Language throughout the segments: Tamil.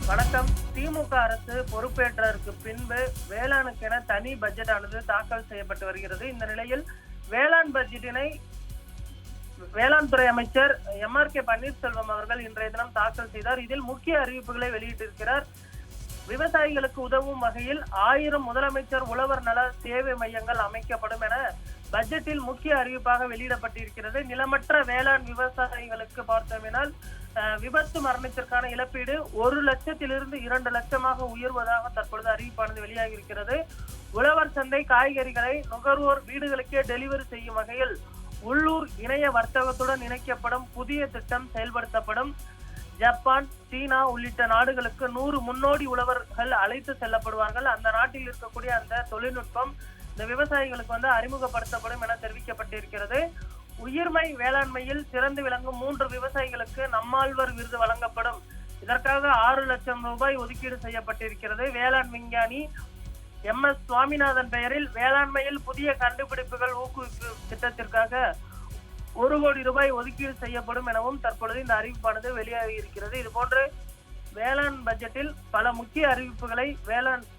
வணக்கம். திமுக அரசு பொறுப்பேற்றதற்கு பின்பு வேளாணுக்கென தனி பட்ஜெட் ஆனது தாக்கல் செய்யப்பட்டு வருகிறது. இந்த நிலையில் வேளாண் பட்ஜெட்டினை வேளாண் துறை அமைச்சர் எம்.ஆர்.கே. பன்னீர்செல்வம் அவர்கள் இன்றைய தினம் தாக்கல் செய்தார். இதில் முக்கிய அறிவிப்புகளை வெளியிட்டிருக்கிறார். விவசாயிகளுக்கு உதவும் வகையில் 1000 முதலமைச்சர் உழவர் நல சேவை மையங்கள் அமைக்கப்படும் என பட்ஜெட்டில் முக்கிய அறிவிப்பாக வெளியிடப்பட்டிருக்கிறது. நிலமற்ற வேளாண் விவசாயிகளுக்கு பார்த்தோம்னால் விபத்து மரணத்திற்கான இழப்பீடு 1 லட்சத்திலிருந்து 2 லட்சமாக உயர்வதாக தற்பொழுது அறிவிப்பானது வெளியாகி இருக்கிறது. உழவர் சந்தை காய்கறிகளை நுகர்வோர் வீடுகளுக்கே டெலிவரி செய்யும் வகையில் உள்ளூர் இணைய வர்த்தகத்துடன் இணைக்கப்படும் புதிய திட்டம் செயல்படுத்தப்படும். ஜப்பான், சீனா உள்ளிட்ட நாடுகளுக்கு 100 முன்னோடி உழவர்கள் அழைத்து செல்லப்படுவார்கள். அந்த நாட்டில் இருக்கக்கூடிய அந்த தொழில்நுட்பம் இந்த விவசாயிகளுக்கு அறிமுகப்படுத்தப்படும் என தெரிவிக்கப்பட்டிருக்கிறது. உயிர்மை வேளாண்மையில் சிறந்து விளங்கும் 3 விவசாயிகளுக்கு நம்மாழ்வார் விருது வழங்கப்படும். இதற்காக 6 லட்சம் ரூபாய் ஒதுக்கீடு செய்யப்பட்டிருக்கிறது. வேளாண் விஞ்ஞானி எம்.எஸ். சுவாமிநாதன் பெயரில் வேளாண்மையில் புதிய கண்டுபிடிப்புகள் ஊக்குவிப்பு திட்டத்திற்காக 1 கோடி ரூபாய் ஒதுக்கீடு செய்யப்படும் எனவும் தற்பொழுது இந்த அறிவிப்பானது வெளியாகி இருக்கிறது. இதுபோன்று வேளாண் பட்ஜெட்டில் பல முக்கிய அறிவிப்புகளை வேளாண்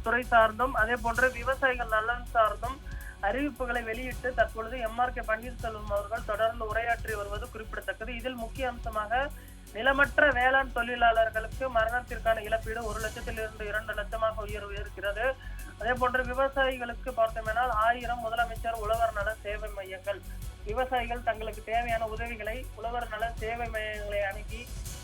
துறை சார்ந்தும் அதே போன்று விவசாயிகள் நலன் சார்ந்தும் அறிவிப்புகளை வெளியிட்டு தற்பொழுது எம்.ஆர்.கே. பன்னீர்செல்வம் அவர்கள் தொடர்ந்து உரையாற்றி வருவது குறிப்பிடத்தக்கது. இதில் முக்கிய அம்சமாக நிலமற்ற வேளாண் தொழிலாளர்களுக்கு மரணத்திற்கான இழப்பீடு 1 லட்சத்திலிருந்து 2 லட்சமாக உயர்வு இருக்கிறது. அதே போன்று விவசாயிகளுக்கு பார்த்தோம்னால் 1000 முதலமைச்சர் உழவர் நல சேவை மையங்கள். விவசாயிகள் தங்களுக்கு தேவையான உதவிகளை உழவர் நல சேவை மையங்களை அணுகி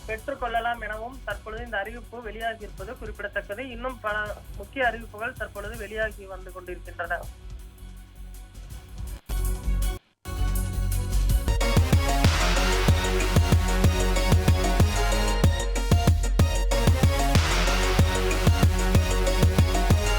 பெற்றுக்கொள்ளலாம் எனவும் தற்பொழுது இந்த அறிவிப்பு வெளியாகி இருப்பது குறிப்பிடத்தக்கது. இன்னும் பல முக்கிய அறிவிப்புகள் தற்பொழுது வெளியாகி வந்து கொண்டிருக்கின்றன.